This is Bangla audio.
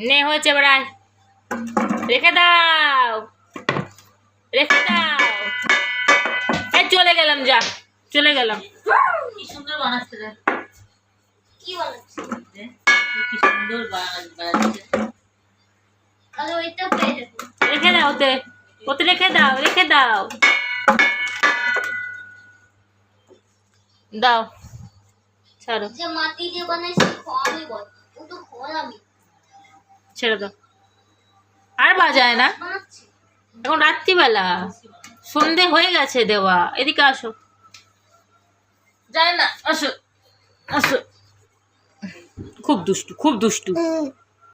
নে হয়েছে এবার আয়, রেখে দাও রেখে দাও। এই চলে গেলাম, যা চলে গেলাম। কি সুন্দর বানাচ্ছে রে। কি বানাচ্ছে? কি সুন্দর বানাচ্ছে। আরে ওইটা পেয়ে দেখো। রেখে দাও ওতে, ওতে রেখে দাও, রেখে দাও, দাও ছাড়ো, যে মাটি দিয়ে বানাইছে খড়ি বল, ও তো খড় আমি ছেড়ে দাও। আর বাজায় না, বানাচ্ছি। এখন রাত্রিবেলা, সন্ধে হয়ে গেছে দেওয়া। এদিকে আসো, যায় না, আসো আসো। খুব দুষ্টু, খুব দুষ্টু।